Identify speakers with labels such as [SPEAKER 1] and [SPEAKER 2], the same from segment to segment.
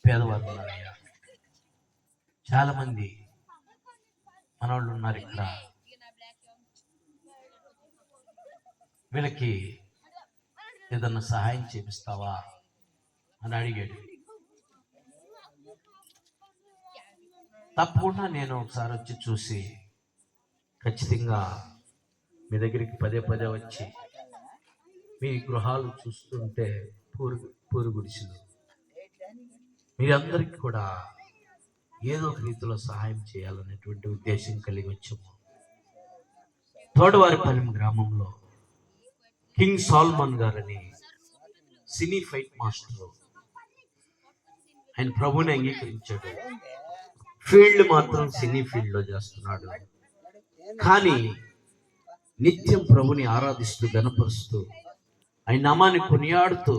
[SPEAKER 1] పేదవారు ఉన్నారయ్యా. చాలా మంది మనవాళ్ళు ఉన్నారు ఇక్కడ. వీళ్ళకి ఏదన్నా సహాయం చేపిస్తావా అని అడిగాడు. తప్పకుండా నేను ఒకసారి వచ్చి చూసి ఖచ్చితంగా మీ దగ్గరికి పదే పదే వచ్చి మీ గృహాలు చూస్తుంటే పూరు గుడిసెలు మీరందరికీ కూడా ఏదో ఒక రీతిలో సహాయం చేయాలనేటువంటి ఉద్దేశం కలిగి వచ్చాము. తోటవారిపాలెం గ్రామంలో కింగ్ సాల్మన్ గారని సినీ ఫైట్ మాస్టర్, ఆయన ప్రభుని అంగీకరించాడు. ఫీల్డ్ మాత్రం సినీ ఫీల్డ్ లో చేస్తున్నాడు. కానీ నిత్యం ప్రభుని ఆరాధిస్తూ గణపరుస్తూ ఆయన నామాన్ని కొనియాడుతూ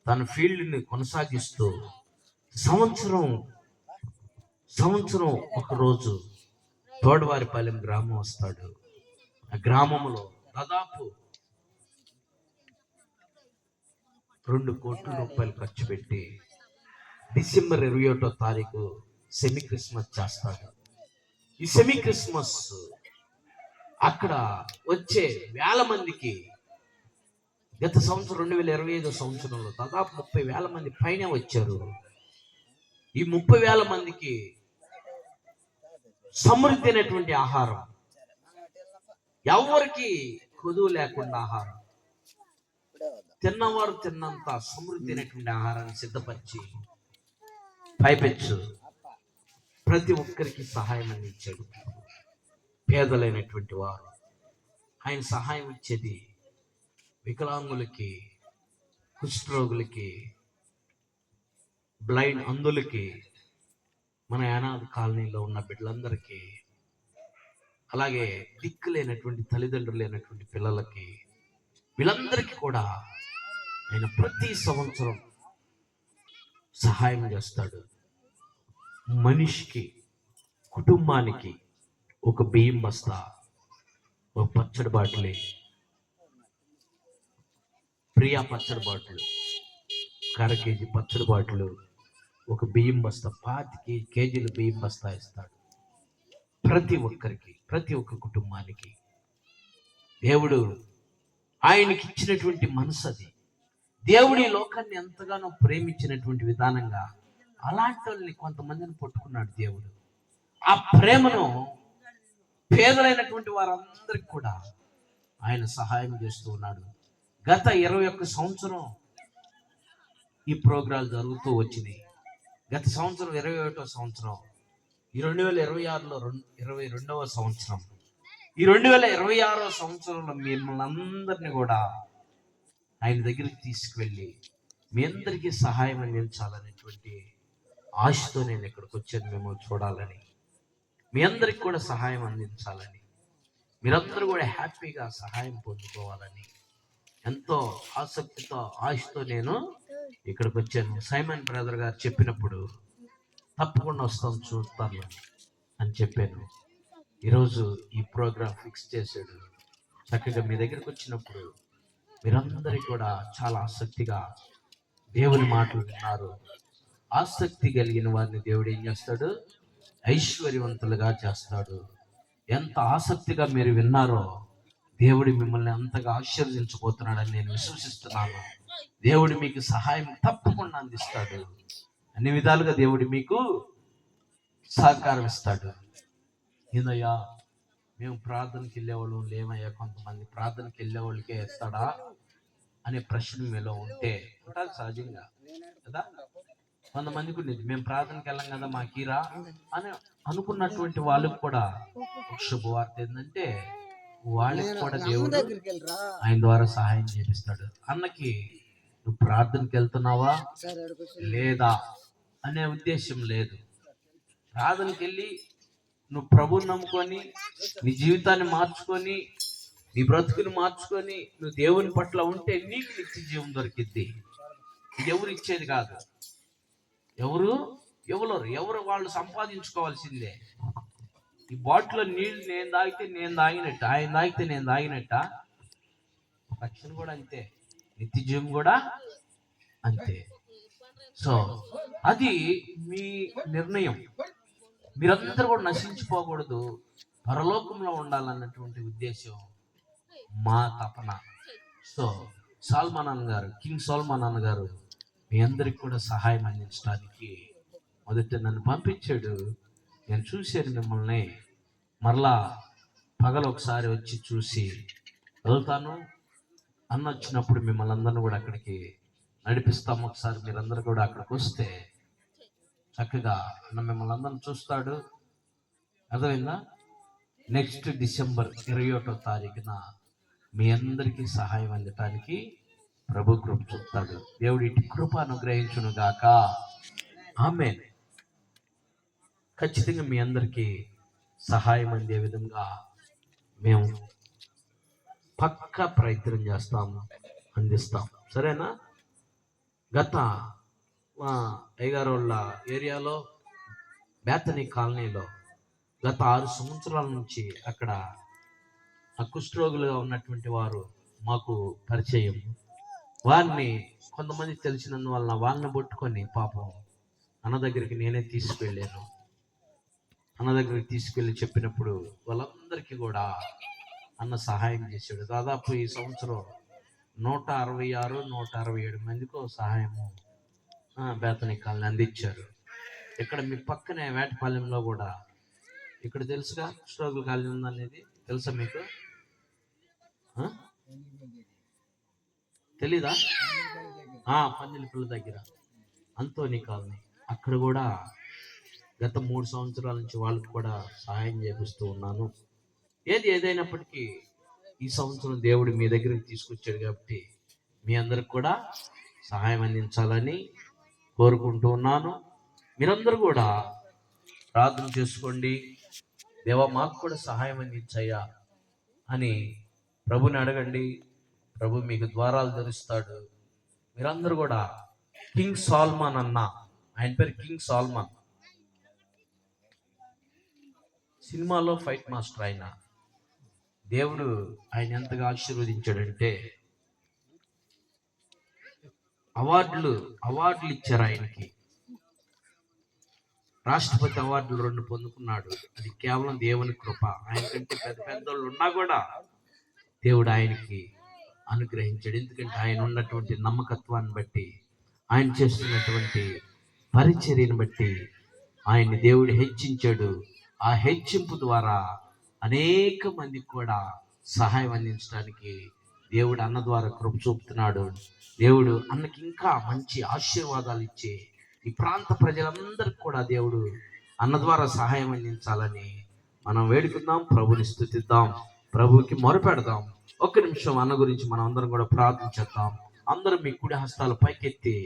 [SPEAKER 1] తన ఫీల్డ్ని కొనసాగిస్తూ సంవత్సరం ఒకరోజు తోటవారిపాలెం గ్రామం వస్తాడు. ఆ గ్రామంలో దాదాపు 2 కోట్ల రూపాయలు ఖర్చు పెట్టి డిసెంబర్ 21వ తారీఖు సెమీ క్రిస్మస్ చేస్తాడు. ఈ సెమీ క్రిస్మస్ అక్కడ వచ్చే వేల మందికి గత సంవత్సరం 2025 సంవత్సరంలో దాదాపు 30,000 మంది పైన వచ్చారు. ఈ 30,000 మందికి సమృద్ధి అయినటువంటి ఆహారం, ఎవరికి కొదువు లేకుండా ఆహారం, తిన్నవారు తిన్నంత సమృద్ధి అయినటువంటి ఆహారాన్ని సిద్ధపరిచి పైపెచ్చు ప్రతి ఒక్కరికి సహాయం అందించాడు. పేదలైనటువంటి వారు ఆయన సహాయం ఇచ్చేది వికలాంగులకి, కుష్ఠరోగులకి, బ్లైండ్ అందులకి, మన యానాద్ కాలనీలో ఉన్న బిడ్డలందరికీ, అలాగే దిక్కులేనటువంటి తల్లిదండ్రులు లేనటువంటి పిల్లలకి, వీళ్ళందరికీ కూడా ఆయన ప్రతి సంవత్సరం సహాయం చేస్తాడు. మనిషికి, కుటుంబానికి ఒక బియ్యం బస్తా, ఒక పచ్చడి బాటిల్, ప్రియా పచ్చడి బాటిల్, 1/2 కేజీ పచ్చడి బాటిల్, ఒక బియ్యం బస్తా, 25 కేజీలు బియ్యం బస్తా ఇస్తాడు ప్రతి ఒక్కరికి, ప్రతి ఒక్క కుటుంబానికి. దేవుడు ఆయనకి ఇచ్చినటువంటి మనసు అది. దేవుడి లోకాన్ని ఎంతగానో ప్రేమించినటువంటి విధానంగా అలాంటి వాళ్ళని కొంతమందిని పట్టుకున్నాడు దేవుడు. ఆ ప్రేమను పేదలైనటువంటి వారందరికి కూడా ఆయన సహాయం చేస్తూ ఉన్నాడు. గత 21 సంవత్సరం ఈ ప్రోగ్రాలు జరుగుతూ వచ్చినాయి. గత సంవత్సరం 21వ సంవత్సరం, ఈ 2026లో 22వ సంవత్సరం, ఈ 2026వ సంవత్సరంలో మిమ్మల్ని అందరినీ కూడా ఆయన దగ్గరికి తీసుకువెళ్ళి మీ అందరికీ సహాయం అందించాలనేటువంటి ఆశతో నేను ఇక్కడికి వచ్చాను. మిమ్మల్ని చూడాలని, మీ అందరికి కూడా సహాయం అందించాలని, మీరందరూ కూడా హ్యాపీగా సహాయం పొందుకోవాలని ఎంతో ఆసక్తితో, ఆశతో నేను ఇక్కడికి వచ్చాను. సైమన్ బ్రదర్ గారు చెప్పినప్పుడు తప్పకుండా వస్తాను, చూస్తాను అని చెప్పాను. ఈరోజు ఈ ప్రోగ్రాం ఫిక్స్ చేశాడు. చక్కగా మీ దగ్గరికి వచ్చినప్పుడు మీరందరూ కూడా చాలా ఆసక్తిగా దేవుని మాటలు విన్నారు. ఆసక్తి కలిగిన వారిని దేవుడు ఏం చేస్తాడు? ఐశ్వర్యవంతులుగా చేస్తాడు. ఎంత ఆసక్తిగా మీరు విన్నారో దేవుడు మిమ్మల్ని అంతగా ఆశీర్వదించబోతున్నాడని నేను విశ్వసిస్తున్నాను. దేవుడు మీకు సహాయం తప్పకుండా అందిస్తాడు. అన్ని విధాలుగా దేవుడు మీకు సహకారం ఇస్తాడు. ఏందయ్యా మేము ప్రార్థనకి వెళ్ళేవాళ్ళు లేమయ్యా, కొంతమంది ప్రార్థనకి వెళ్ళేవాళ్ళకే ఇస్తాడా అనే ప్రశ్న మీలో ఉంటే ఉంటారు సహజంగా కదా. కొంతమందికి ఉండేది, మేము ప్రార్థనకి వెళ్ళాం కదా మాకీరా అని అనుకున్నటువంటి వాళ్ళకి కూడా ఒక శుభవార్త ఏంటంటే వాళ్ళకి కూడా దేవుడు ఆయన ద్వారా సహాయం చేపిస్తాడు. అన్నకి నువ్వు ప్రార్థనకి వెళ్తున్నావా లేదా అనే ఉద్దేశం లేదు. ప్రార్థనకి వెళ్ళి నువ్వు ప్రభువుని నమ్ముకొని నీ జీవితాన్ని మార్చుకొని నీ బ్రతుకుని మార్చుకొని నువ్వు దేవుని పట్ల ఉంటే నీకు నిత్య జీవం దొరికిద్ది. ఎవరు ఇచ్చేది కాదు. ఎవరు వాళ్ళు సంపాదించుకోవాల్సిందే. ఈ బాటిల్లో నీళ్ళు నేను తాగితే నేను తాగినట్ట, ఆయన తాగితే నేను తాగినట్ట. రక్షణ కూడా అంతే, నిత్య జీవం కూడా అంతే. సో అది మీ నిర్ణయం. మీరందరూ కూడా నశించిపోకూడదు, పరలోకంలో ఉండాలన్నటువంటి ఉద్దేశం మా తపన. సో సాల్మాన్ గారు, కింగ్ సాల్మాన్ గారు మీ అందరికి కూడా సహాయం అందించడానికి మొదట నన్ను పంపించాడు. నేను చూశాను మిమ్మల్ని, మరలా పగలు ఒకసారి వచ్చి చూసి వెళ్తాను అన్న వచ్చినప్పుడు మిమ్మల్ని అందరిని కూడా అక్కడికి నడిపిస్తాము. ఒకసారి మీరందరూ కూడా అక్కడికి వస్తే చక్కగా అన్న మిమ్మల్ని అందరిని చూస్తాడు. అర్థమైందా? నెక్స్ట్ డిసెంబర్ 21వ తారీఖున మీ అందరికీ సహాయం అందటానికి ప్రభు కృప చూపుతాడు. దేవుడి కృప అనుగ్రహించును గాక. ఆమేన్. ఖచ్చితంగా మీ అందరికీ సహాయం అందే విధంగా మేము పక్కా ప్రయత్నం చేస్తాము, అందిస్తాం. సరేనా? గత మా అయ్యగారు వాళ్ళ ఏరియాలో బేతనీ కాలనీలో గత 6 సంవత్సరాల నుంచి అక్కడ కుష్ఠరోగులుగా ఉన్నటువంటి వారు మాకు పరిచయం. వారిని కొంతమంది తెలిసినందువలన వాళ్ళని పట్టుకొని పాపం అన్న దగ్గరికి నేనే తీసుకెళ్ళాను. అన్న దగ్గరికి తీసుకెళ్ళి చెప్పినప్పుడు వాళ్ళందరికీ కూడా అన్న సహాయం చేశాడు. దాదాపు ఈ సంవత్సరం 166, 167 మందికో సహాయము బేతనీ కాలనీ అందించారు. ఇక్కడ మీ పక్కనే వేటపాలెంలో కూడా, ఇక్కడ తెలుసుగా కుష్ఠరోగుల కాలనీ ఉందనేది, తెలుసా మీకు? తెలీదా? పందిలిపల్లి దగ్గర అంతోని కాలనీ, అక్కడ కూడా గత 3 సంవత్సరాల నుంచి వాళ్ళకి కూడా సహాయం చేపిస్తూ ఉన్నాను. ఏదైనప్పటికీ ఈ సంవత్సరం దేవుడు మీ దగ్గరికి తీసుకొచ్చాడు కాబట్టి మీ అందరికి కూడా సహాయం అందించాలని కోరుకుంటూ ఉన్నాను. మీరందరూ కూడా ప్రార్థన చేసుకోండి. దేవా మాకు కూడా సహాయం అందించయ్యా అని ప్రభుని అడగండి. ప్రభు మీకు ద్వారాలు తెరుస్తాడు. మీరందరూ కూడా కింగ్ సాల్మాన్ అన్న, ఆయన పేరు కింగ్ సాల్మాన్, సినిమాలో ఫైట్ మాస్టర్. ఆయన దేవుడు ఆయన ఎంతగా ఆశీర్వదించాడంటే అవార్డులు ఇచ్చారు ఆయనకి. రాష్ట్రపతి అవార్డులు 2 పొందుకున్నాడు. అది కేవలం దేవుని కృప. ఆయన కంటే పెద్దోళ్ళు ఉన్నా కూడా దేవుడు ఆయనకి అనుగ్రహించాడు. ఎందుకంటే ఆయన ఉన్నటువంటి నమ్మకత్వాన్ని బట్టి, ఆయన చేస్తున్నటువంటి పరిచర్యను బట్టి ఆయన్ని దేవుడు హెచ్చించాడు. ఆ హెచ్చింపు ద్వారా అనేక మందికి కూడా సహాయం అందించడానికి దేవుడు అన్న ద్వారా కృప చూపుతున్నాడు. దేవుడు అన్నకి ఇంకా మంచి ఆశీర్వాదాలు ఇచ్చి ఈ ప్రాంత ప్రజలందరికీ కూడా దేవుడు అన్న ద్వారా సహాయం అందించాలని మనం వేడుకుందాం. ప్రభుని స్తుతిద్దాం, ప్రభుకి మొరపెడదాం. ఒక్క నిమిషం అన్న గురించి మనం అందరం కూడా ప్రార్థన చేద్దాం. అందరూ మీ కుడి హస్తాలు పైకెత్తి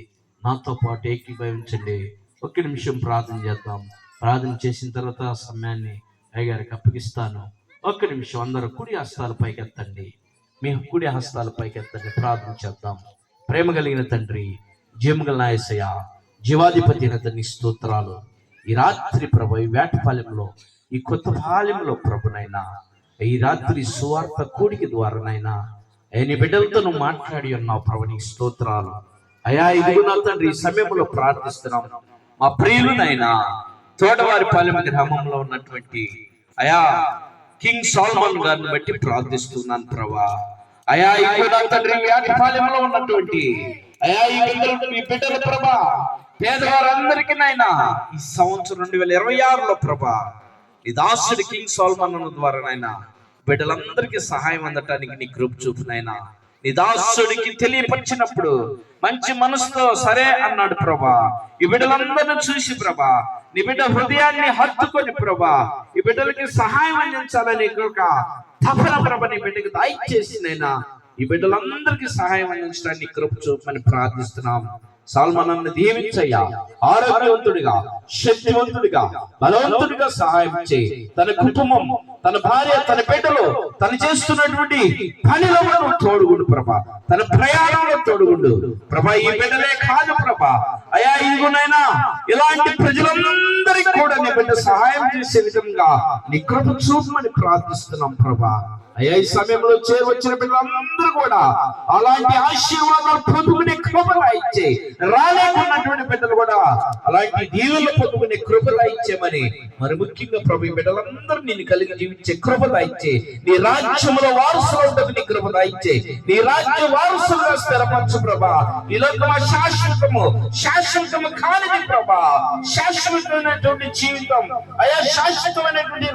[SPEAKER 1] నాతో పాటు ఏకీభవించండి. ఒక్క నిమిషం ప్రార్థన చేద్దాం. ప్రార్థన చేసిన తర్వాత సమయాన్ని అయ్యగారికి అప్పగిస్తాను. ఒక్క నిమిషం అందరూ కుడి హస్తాలు పైకెత్తండి. మీ కుడి హస్తాలు పైకెత్తండి. ప్రార్థన చేద్దాం. ప్రేమ కలిగిన తండ్రి, జీవగల యేసయ్య, జీవాధిపతి అయిన స్తోత్రాలు. ఈ రాత్రి ప్రభు ఈ వేటపాలెంలో, ఈ కొత్తపాలెంలో ప్రభునైనా ఈ రాత్రి సువార్త కూడికి ద్వారానైనా నీ బిడ్డలతో నువ్వు మాట్లాడి ఉన్నావు ప్రభు, నీ స్తోత్రాలు అయా. ఇదిగో తండ్రి, ఈ సమయంలో ప్రార్థిస్తున్నాం మా ప్రియులనైనా తోటవారిపాలెం గ్రామంలో ఉన్నటువంటి అయా కింగ్ సాల్మాన్ గారిని బట్టి ప్రార్థిస్తున్నాను ప్రభా. అయా ఇక్కడ తండ్రి వేటపాలెంలో ఉన్నటువంటి అయా ఈ బిడ్డల ప్రభా, పేదవారందరికీ నైనా ఈ సంవత్సరం 2026లో ప్రభా నీ దాసుడి కింగ్ సాల్మాన్ ద్వారానైనా బిడ్డలందరికీ సహాయం అందటానికి నీ కృప చూపునైనా నీ దాసుడికి తెలియపరిచినప్పుడు మంచి మనసుతో సరే అన్నాడు ప్రభా. ఈ బిడ్డలందరినీ చూసి ప్రభా నీ బిడ్డ హృదయాన్ని హత్తుకొని ప్రభా ఈ బిడ్డలకి సహాయం అందించాలని తపన ప్రభ నీ బిడ్డకి దయచేసినైనా ఈ బిడ్డలందరికీ సహాయం అందించడానికి కృప చూపమని ప్రార్థిస్తున్నాం. సాల్మానాన్ని దీవించయ్యా, ఆరోగ్యవంతుడిగా, శక్తివంతుడిగా, బలవంతుడిగా సహాయం చేయి. తన కుటుంబం, తన భార్య, తన బిడ్డలు, తను చేస్తున్నటువంటి పనిలో తోడుగుండు ప్రభా, తన ప్రయాణంలో తోడుగుండు ప్రభా. ఈ బిడ్డలే కాదు ప్రభా అయా, ఇదిగోనైనా ఇలాంటి ప్రజలందరికీ కూడా నీ బిడ్డ సహాయం చేసే విధంగా నీ కృప చూపమని ప్రార్థిస్తున్నాం ప్రభా.
[SPEAKER 2] అయ్యా ఈ సమయంలో చేరవచ్చిన పిల్లలందరూ కూడా అలాంటి ఆశీర్వాదాలు పొందుకునే కృపగా ఇచ్చే, రాలేకున్నటువంటి బిడ్డలు కూడా అలాంటి దీవులు పొందుకునే కృపగా ఇచ్చేమని మరి ముఖ్యంగా ప్రభు బిడ్డలందరూ నిన్ను కలిగి జీవించే కృపగా ఇచ్చే, నీ రాజ్యంలో వారసులు ఉండదు నీ కృపగా ఇచ్చే, నీ రాజ్య వారసులుగా స్థిరపరచు ప్రభా. ఈ లోకము శాశ్వతము కానిది ప్రభా, శాశ్వతమైనటువంటి జీవితం అయ్యా, శాశ్వతమైనటువంటి